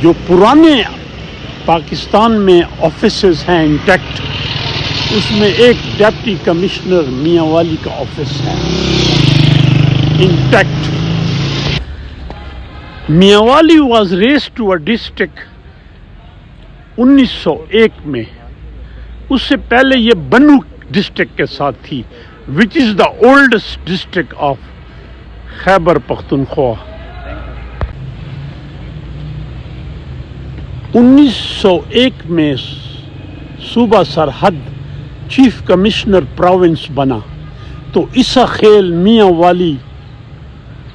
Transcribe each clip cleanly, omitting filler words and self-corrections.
جو پرانے پاکستان میں آفیسز ہیں انٹیکٹ، اس میں ایک ڈپٹی کمشنر میانوالی کا آفس ہے intact. Mianwali was raised to a district 1901 میں. اس سے پہلے یہ بنو ڈسٹرکٹ کے ساتھ تھی وچ از the oldest district of Khyber Pakhtunkhwa. 1901 میں صوبہ سرحد چیف کمشنر پروونس بنا تو عیسیٰ خیل میاں والی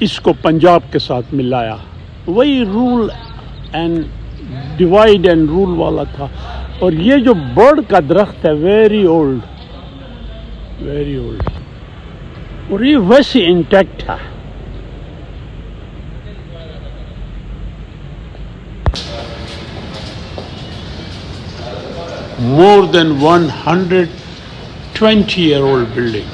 اس کو پنجاب کے ساتھ ملایا. وہی rule and divide and rule والا تھا. اور یہ جو برڈ کا درخت ہے ویری اولڈ اور یہ ویسے انٹیکٹ ہے. more than 120-year-old building.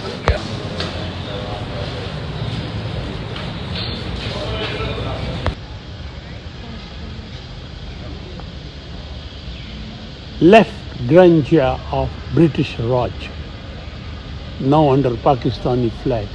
Left grandeur of British Raj, now under Pakistani flag.